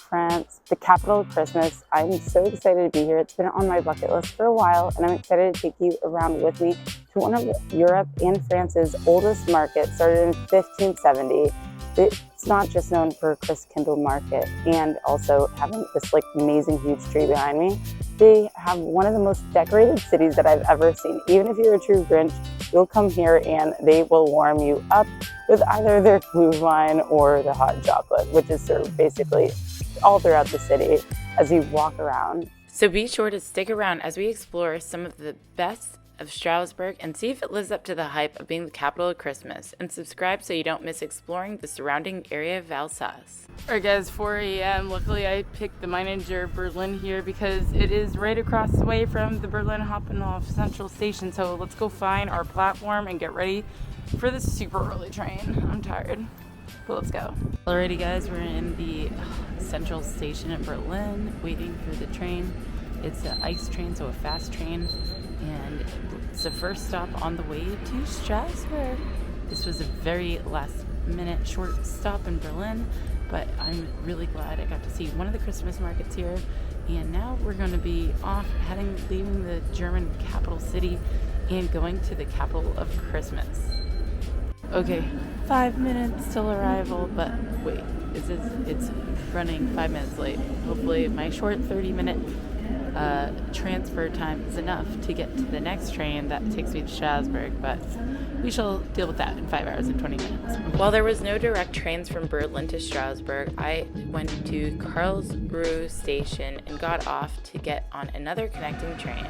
France, the capital of Christmas. I'm so excited to be here. It's been on my bucket list for a while, and I'm excited to take you around with me to one of Europe and France's oldest markets, started in 1570. It's not just known for Christkindl market and also having this amazing huge tree behind me. They have one of the most decorated cities that I've ever seen. Even if you're a true Grinch, you'll come here and they will warm you up with either their glühwein or the hot chocolate, which is served basically all throughout the city as you walk around. So be sure to stick around as we explore some of the best of Strasbourg and see if it lives up to the hype of being the capital of Christmas, and subscribe so you don't miss exploring the surrounding area of Alsace. Alright guys, 4 a.m. Luckily I picked the Meininger Berlin here because it is right across the way from the Berlin Hauptbahnhof Central Station. So let's go find our platform and get ready for this super early train. I'm tired, but let's go. Alrighty guys, we're in the Central Station in Berlin waiting for the train. It's an ice train, so a fast train, and it's the first stop on the way to Strasbourg. This was a very last minute short stop in Berlin, but I'm really glad I got to see one of the Christmas markets here. And now we're going to be off leaving the German capital city and going to the capital of Christmas. Okay, 5 minutes till arrival, but wait, it's running 5 minutes late. Hopefully my short 30-minute transfer time is enough to get to the next train that takes me to Strasbourg, but we shall deal with that in 5 hours and 20 minutes. While there was no direct trains from Berlin to Strasbourg, I went to Karlsruhe station and got off to get on another connecting train.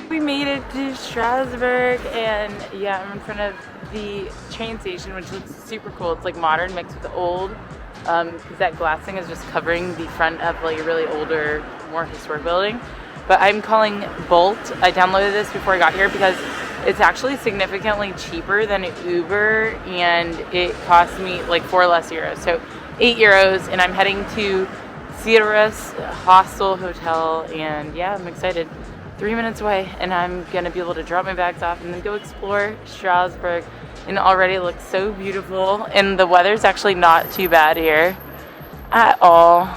We made it to Strasbourg, and yeah, I'm in front of the train station, which looks super cool. It's like modern mixed with old, because that glass thing is just covering the front of like a really older, more historic building. But I'm calling Bolt. I downloaded this before I got here because it's actually significantly cheaper than Uber, and it cost me like 4 less euros, so 8 euros, and I'm heading to Sirius Hostel Hotel, and yeah, I'm excited. 3 minutes away, and I'm gonna be able to drop my bags off and then go explore Strasbourg. And already looks so beautiful, and the weather's actually not too bad here at all.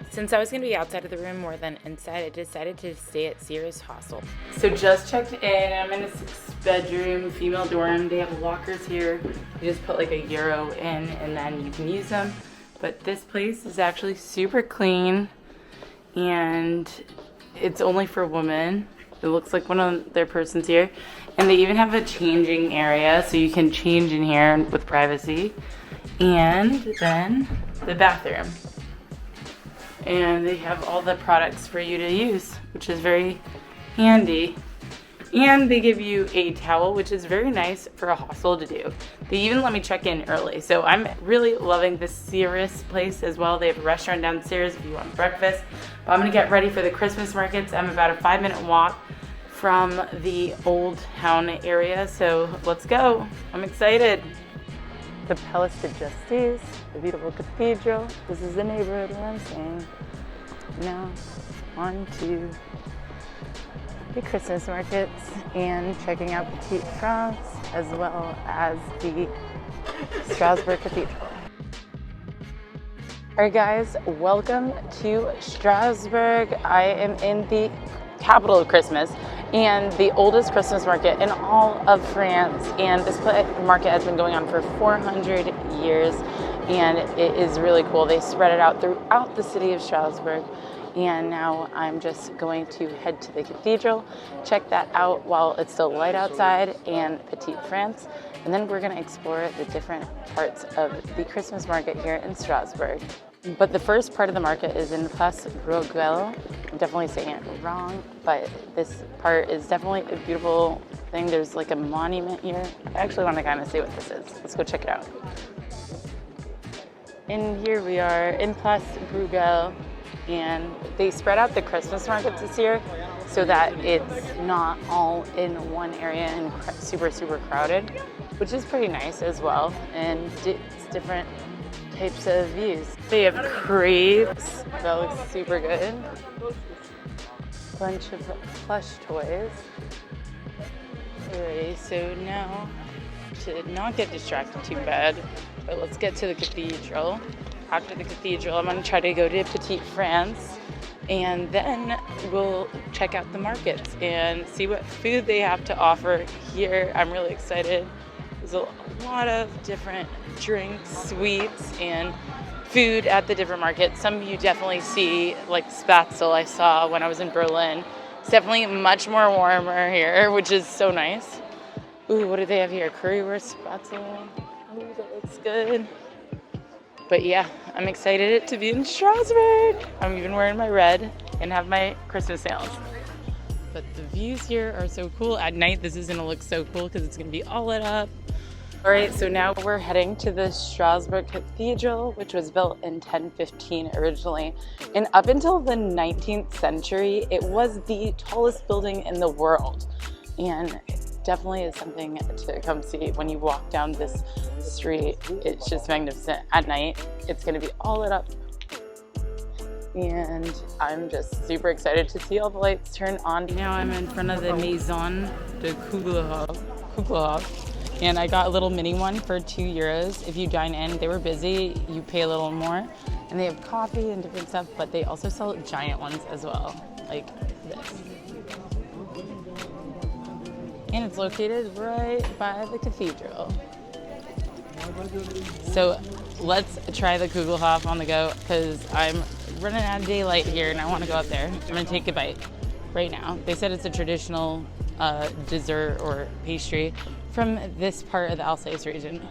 Since I was going to be outside of the room more than inside, I decided to stay at Sirius Hostel. So just checked in. I'm in a 6-bedroom female dorm. They have lockers here. You just put like a euro in and then you can use them. But this place is actually super clean, and it's only for women. It looks like one of their persons here. And they even have a changing area, so you can change in here with privacy. And then the bathroom. And they have all the products for you to use, which is very handy. And they give you a towel, which is very nice for a hostel to do. They even let me check in early. So I'm really loving this Sirius place as well. They have a restaurant downstairs if you want breakfast. But I'm gonna get ready for the Christmas markets. I'm about a 5-minute walk from the Old Town area, so let's go. I'm excited. The Palace de Justice, the beautiful cathedral. This is the neighborhood where I'm staying. Now on to the Christmas markets and checking out Petite France as well as the Strasbourg Cathedral. Alright guys, welcome to Strasbourg. I am in the capital of Christmas and the oldest Christmas market in all of France, and this market has been going on for 400 years, and it is really cool. They spread it out throughout the city of Strasbourg, and now I'm just going to head to the cathedral, check that out while it's still light outside, and Petite France, and then we're going to explore the different parts of the Christmas market here in Strasbourg. But the first part of the market is in Place Bruegel. I'm definitely saying it wrong, but this part is definitely a beautiful thing. There's like a monument here. I actually want to kind of see what this is. Let's go check it out. And here we are in Place Bruegel, and they spread out the Christmas markets this year so that it's not all in one area and super crowded, which is pretty nice as well. And it's different types of views. They have crepes. That looks super good. Bunch of plush toys. Alrighty, so now to not get distracted too bad, But let's get to the cathedral. After the cathedral, I'm going to try to go to Petite France, and then we'll check out the markets and see what food they have to offer here. I'm really excited. There's a lot of different drinks, sweets, and food at the different markets. Some you definitely see, like Spatzel I saw when I was in Berlin. It's definitely much more warmer here, which is so nice. Ooh, what do they have here? Currywurst Spatzel. Ooh, that looks good. But yeah, I'm excited to be in Strasbourg. I'm even wearing my red and have my Christmas sandals. But the views here are so cool. At night, this is gonna look so cool because it's gonna be all lit up. All right, so now we're heading to the Strasbourg Cathedral, which was built in 1015 originally. And up until the 19th century, it was the tallest building in the world. And definitely is something to come see when you walk down this street. It's just magnificent. At night, it's going to be all lit up. And I'm just super excited to see all the lights turn on. Now I'm in front of the Maison de Kugelhof. And I got a little mini one for €2. If you dine in, they were busy, you pay a little more. And they have coffee and different stuff, but they also sell giant ones as well, like this. And it's located right by the cathedral. So let's try the Kugelhof on the go because I'm running out of daylight here and I want to go up there. I'm going to take a bite right now. They said it's a traditional dessert or pastry from this part of the Alsace region.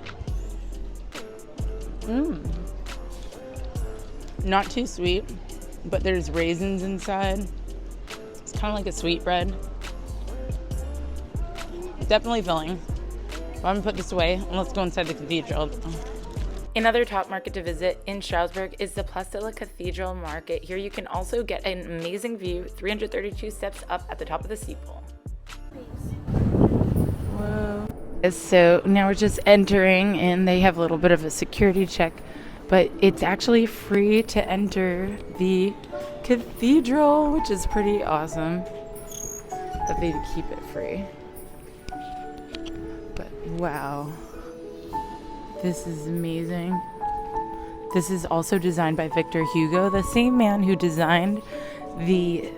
Not too sweet, but there's raisins inside. It's kind of like a sweetbread. Definitely filling. I'm gonna put this away and let's go inside the cathedral. Another top market to visit in Strasbourg is the Place de la Cathedral Market. Here you can also get an amazing view, 332 steps up at the top of the steeple. Whoa. So now we're just entering and they have a little bit of a security check, but it's actually free to enter the cathedral, which is pretty awesome that they keep it free. Wow, this is amazing. This is also designed by Victor Hugo, the same man who designed the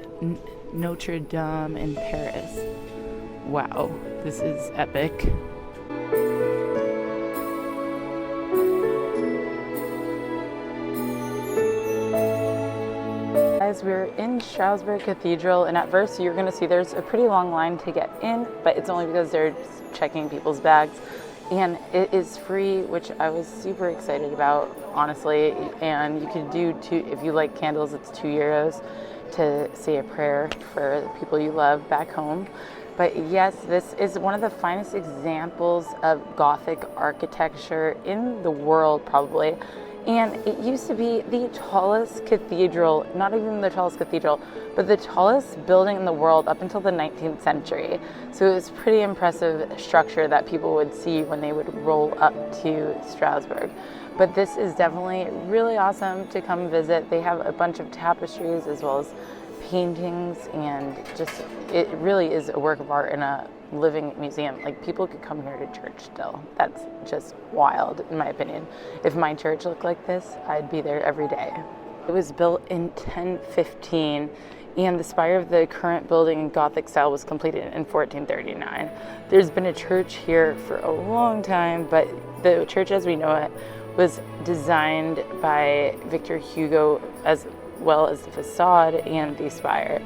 Notre Dame in Paris. Wow, this is epic. Guys, we're in Strasbourg Cathedral, and at first you're going to see there's a pretty long line to get in, but it's only because they're just checking people's bags. And it is free, which I was super excited about, honestly. And you can do if you like candles, it's €2 to say a prayer for the people you love back home. But yes, this is one of the finest examples of Gothic architecture in the world, probably. And it used to be the tallest cathedral, not even the tallest cathedral, but the tallest building in the world up until the 19th century. So it was a pretty impressive structure that people would see when they would roll up to Strasbourg. But this is definitely really awesome to come visit. They have a bunch of tapestries as well as paintings, and just it really is a work of art in a living museum. Like, people could come here to church still. That's just wild, in my opinion. If my church looked like this, I'd be there every day. It was built in 1015, and the spire of the current building in Gothic style was completed in 1439. There's been a church here for a long time, but the church as we know it was designed by Victor Hugo as well as the facade and the spire.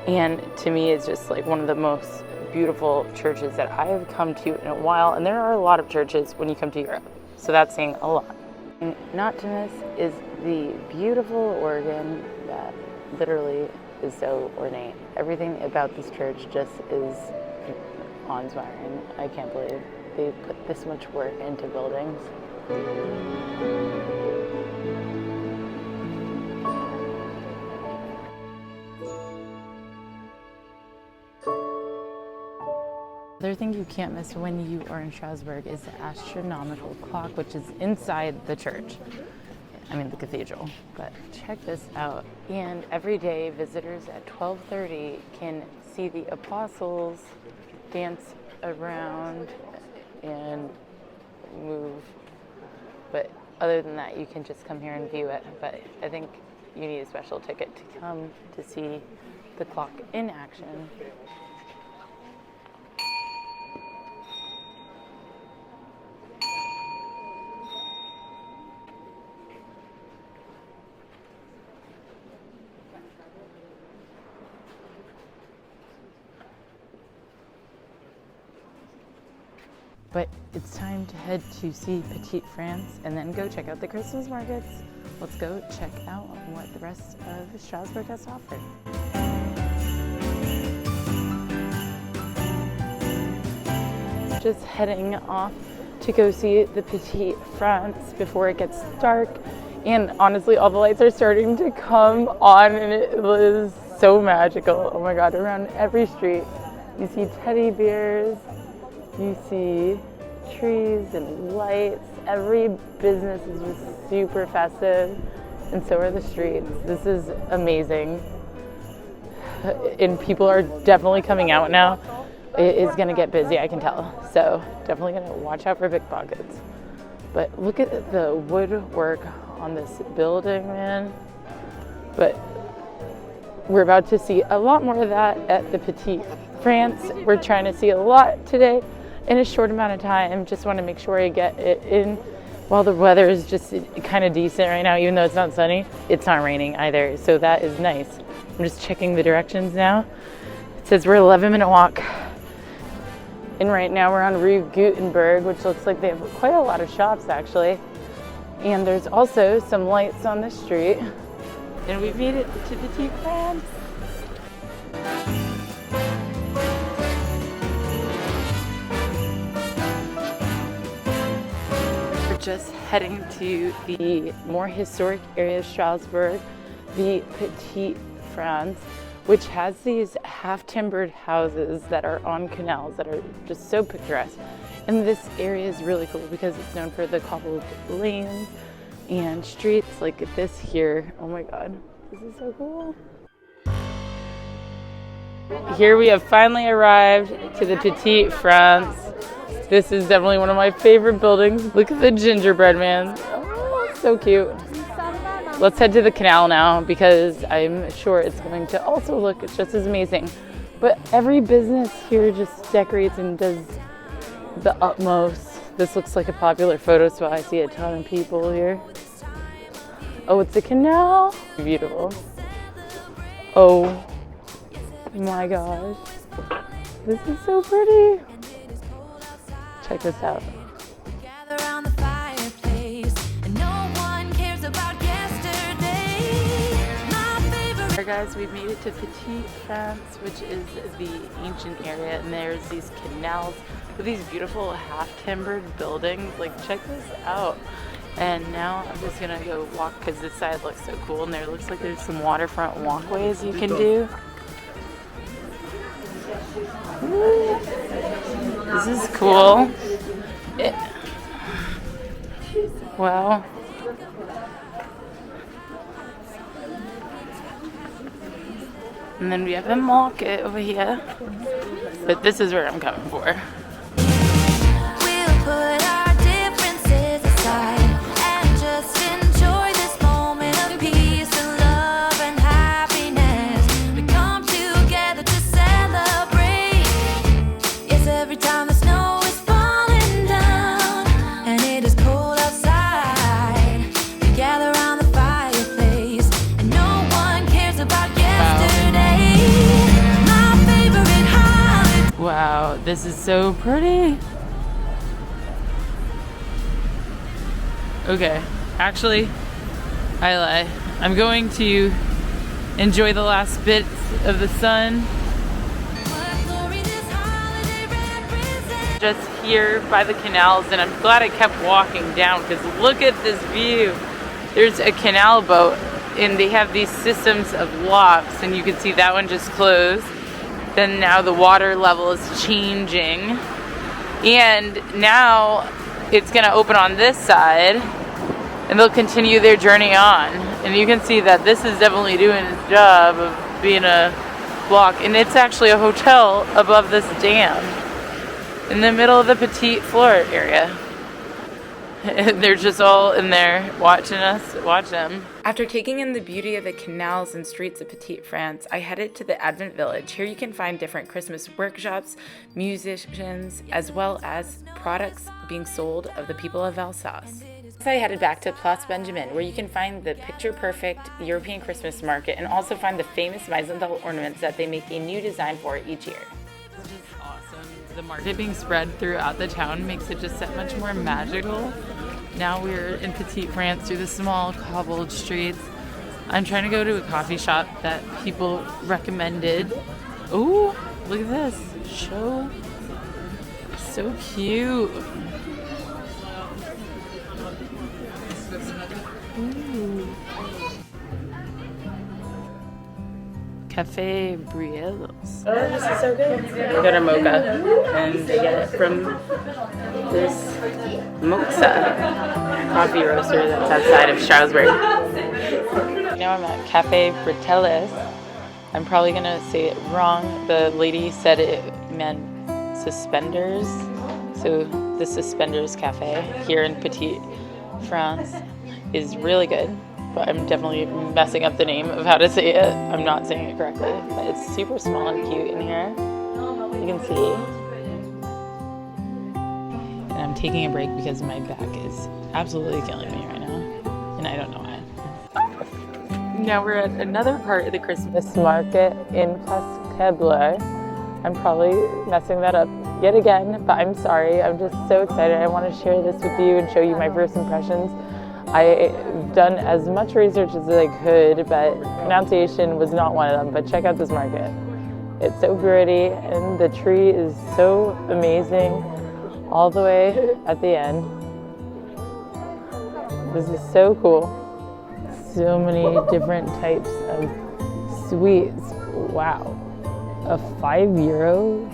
And to me, it's just like one of the most beautiful churches that I have come to in a while. And there are a lot of churches when you come to Europe, so that's saying a lot. And not to miss is the beautiful organ that literally is so ornate. Everything about this church just is awe-inspiring. I can't believe they put this much work into buildings. Another thing you can't miss when you are in Strasbourg is the astronomical clock, which is inside the church. I mean, the cathedral. But check this out. And every day, visitors at 12:30 can see the apostles dance around and move But other than that, you can just come here and view it. But I think you need a special ticket to come to see the clock in action. But it's time to head to see Petite France and then go check out the Christmas markets. Let's go check out what the rest of Strasbourg has to offer. Just heading off to go see the Petite France before it gets dark. And honestly, all the lights are starting to come on and it was so magical. Oh my God, around every street, you see teddy bears, you see trees and lights. Every business is just super festive, and so are the streets. This is amazing. And people are definitely coming out now. It is gonna get busy, I can tell. So definitely gonna watch out for pickpockets. But look at the woodwork on this building, man. But we're about to see a lot more of that at the Petite France. We're trying to see a lot today in a short amount of time. Just want to make sure I get it in while the weather is just kind of decent right now, even though it's not sunny. It's not raining either, so that is nice. I'm just checking the directions now. It says we're 11-minute walk. And right now we're on Rue Gutenberg, which looks like they have quite a lot of shops actually. And there's also some lights on the street. And we've made it to Petite France. We're just heading to the more historic area of Strasbourg, the Petite France, which has these half-timbered houses that are on canals that are just so picturesque. And this area is really cool because it's known for the cobbled lanes and streets like this here. Oh my God, this is so cool. Here we have finally arrived to the Petite France. This is definitely one of my favorite buildings. Look at the gingerbread man. Oh, so cute. Let's head to the canal now because I'm sure it's going to also look just as amazing. But every business here just decorates and does the utmost. This looks like a popular photo spot. I see a ton of people here. Oh, it's a canal. Beautiful. Oh my gosh. This is so pretty. Check this out. Alright guys, we've made it to Petite France, which is the ancient area, and there's these canals with these beautiful half-timbered buildings. Like, check this out. And now I'm just gonna go walk because this side looks so cool, and there looks like there's some waterfront walkways you can do. This is cool. Wow. And then we have a market over here. But this is where I'm coming for. We'll put our differences aside and just enjoy this moment of peace and love and happiness. We come together to celebrate. Yes, every time the snow is falling down and it is cold outside, we gather around the fireplace and no one cares about yesterday. My favorite holiday. Wow, this is so pretty. Okay, actually, I lie. I'm going to enjoy the last bits of the sun. Just here by the canals, and I'm glad I kept walking down because look at this view. There's a canal boat, and they have these systems of locks, and you can see that one just closed. Then now the water level is changing, and now it's gonna open on this side, and they'll continue their journey on. And you can see that this is definitely doing its job of being a block, and it's actually a hotel above this dam in the middle of the Petite Fleur area. They're just all in there watching us watch them. After taking in the beauty of the canals and streets of Petite France, I headed to the Advent Village. Here you can find different Christmas workshops, musicians, as well as products being sold of the people of Alsace. So I headed back to Place Benjamin, where you can find the picture-perfect European Christmas market and also find the famous Meisenthal ornaments that they make a new design for each year. This is awesome. The market being spread throughout the town makes it just that much more magical. Now we're in Petite France through the small cobbled streets. I'm trying to go to a coffee shop that people recommended. Ooh, look at this. So cute. Ooh. Cafe Brielos. Oh, this is so good. We got a mocha, and they get it from this mocha coffee roaster that's outside of Strasbourg. Now I'm at Cafe Brielos. I'm probably gonna say it wrong. The lady said it meant suspenders. So the Suspenders Cafe here in Petite France is really good. But I'm definitely messing up the name of how to say it. I'm not saying it correctly. But it's super small and cute in here. You can see. And I'm taking a break because my back is absolutely killing me right now. And I don't know why. Now we're at another part of the Christmas Market in Place Kebler. I'm probably messing that up yet again, but I'm sorry. I'm just so excited. I want to share this with you and show you my first impressions. I've done as much research as I could, but pronunciation was not one of them. But check out this market. It's so pretty, and the tree is so amazing all the way at the end. This is so cool. So many different types of sweets. Wow. A €5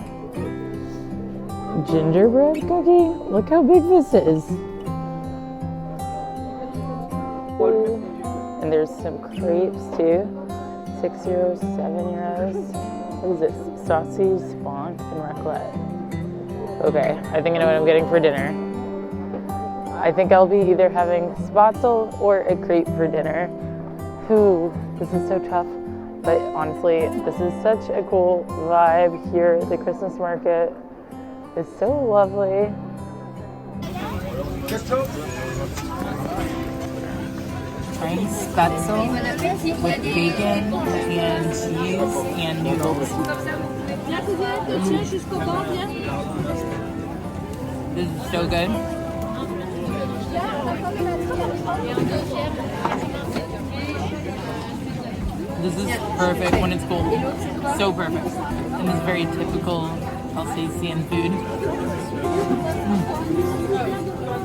gingerbread cookie? Look how big this is. And there's some crepes too. €6, €7. What is this? Sausage, sponge, and raclette. Okay, I think I know what I'm getting for dinner. I think I'll be either having spatzel or a crepe for dinner. Ooh, this is so tough. But honestly, this is such a cool vibe here. The Christmas market is so lovely. Trying spatzel with bacon and cheese and noodles. This is so good. This is perfect when it's cold. So perfect. And this very typical Alsatian food.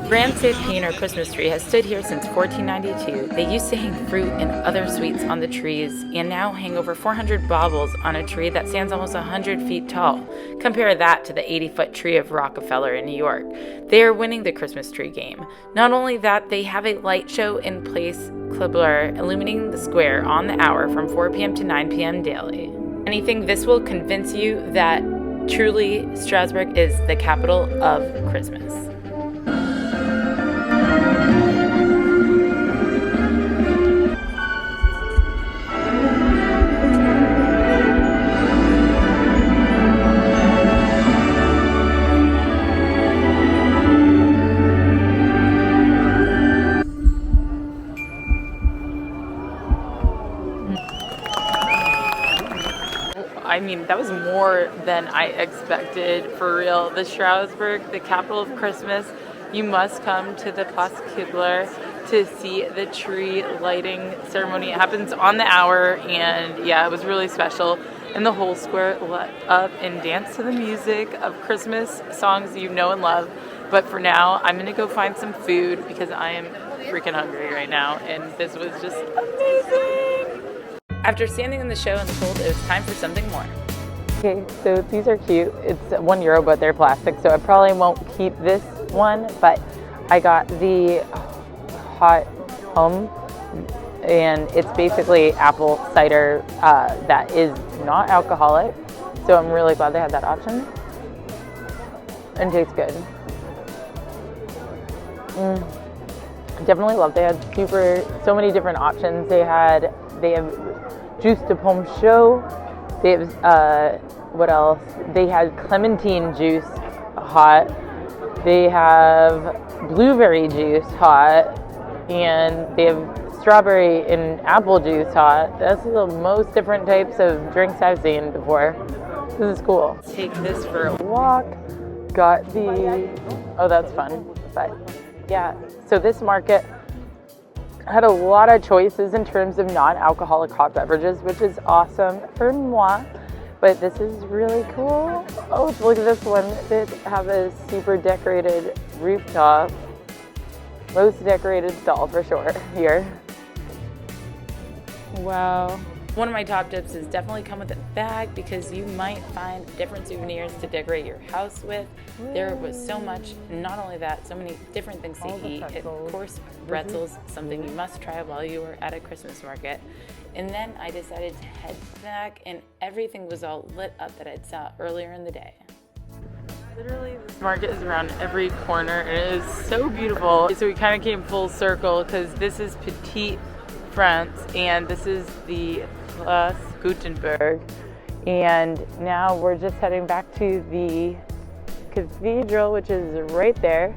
Grand Sapin, or Christmas tree, has stood here since 1492. They used to hang fruit and other sweets on the trees, and now hang over 400 baubles on a tree that stands almost 100 feet tall. Compare that to the 80-foot tree of Rockefeller in New York. They are winning the Christmas tree game. Not only that, they have a light show in Place Kebler, illuminating the square on the hour from 4 p.m. to 9 p.m. daily. Anything this will convince you that truly Strasbourg is the capital of Christmas. I mean, that was more than I expected, for real. The Strasbourg, the capital of Christmas, you must come to the Place Kebler to see the tree lighting ceremony. It happens on the hour, and yeah, it was really special. And the whole square lit up and danced to the music of Christmas songs you know and love. But for now, I'm gonna go find some food because I am freaking hungry right now, and this was just amazing. After standing in the show in the cold, it was time for something more. Okay, so these are cute. It's €1, but they're plastic, so I probably won't keep this one, but I got the hot hum, and it's basically apple cider that is not alcoholic, so I'm really glad they had that option, and tastes good. Definitely love. They had so many different options. They have juice de pomme chaud. They have what else? They had clementine juice hot. They have blueberry juice hot, and they have strawberry and apple juice hot. That's the most different types of drinks I've seen before. This is cool. Take this for a walk. Got oh, that's fun. But yeah, so this market had a lot of choices in terms of non-alcoholic hot beverages, which is awesome for moi. But this is really cool. Oh, look at this one. They have a super decorated rooftop. Most decorated stall for sure here. Wow. One of my top tips is definitely come with a bag because you might find different souvenirs to decorate your house with. There was so much, not only that, so many different things to eat. Of course, pretzels, something you must try while you were at a Christmas market. And then I decided to head back and everything was all lit up that I'd saw earlier in the day. Literally, this market is around every corner and it is so beautiful. So we kind of came full circle because this is Petite France and this is the Place Gutenberg, and now we're just heading back to the cathedral, which is right there,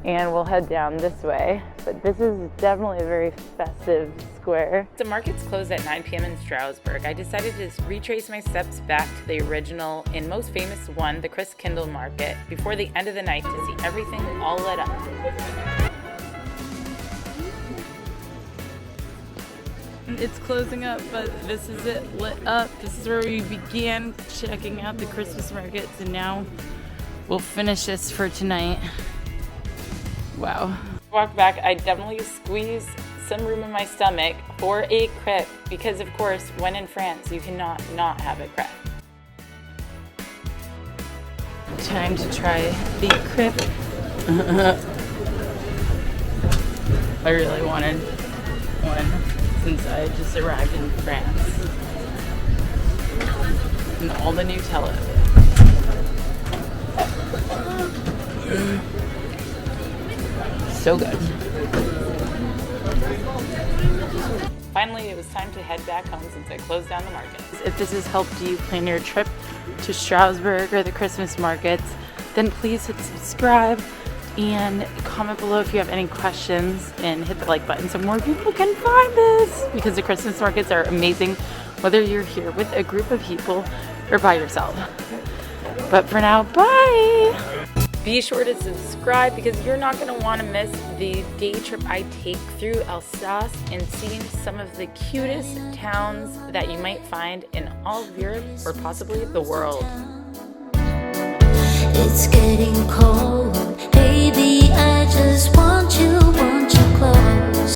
and we'll head down this way. But this is definitely a very festive square. The market's closed at 9 p.m. in Strasbourg. I decided to retrace my steps back to the original and most famous one, the Christkindl market, before the end of the night to see everything all lit up. It's closing up, but this is it, lit up. This is where we began checking out the Christmas markets, and now we'll finish this for tonight. Wow. Walk back, I definitely squeezed some room in my stomach for a crepe because, of course, when in France, you cannot not have a crepe. Time to try the crepe. I really wanted one since I just arrived in France. And all the Nutella. So good. Finally, it was time to head back home since I closed down the market. If this has helped you plan your trip to Strasbourg or the Christmas markets, then please hit subscribe and comment below if you have any questions, and hit the like button so more people can find this, because the Christmas markets are amazing whether you're here with a group of people or by yourself. But for now, bye! Be sure to subscribe because you're not going to want to miss the day trip I take through Alsace and seeing some of the cutest towns that you might find in all of Europe or possibly the world. It's getting cold.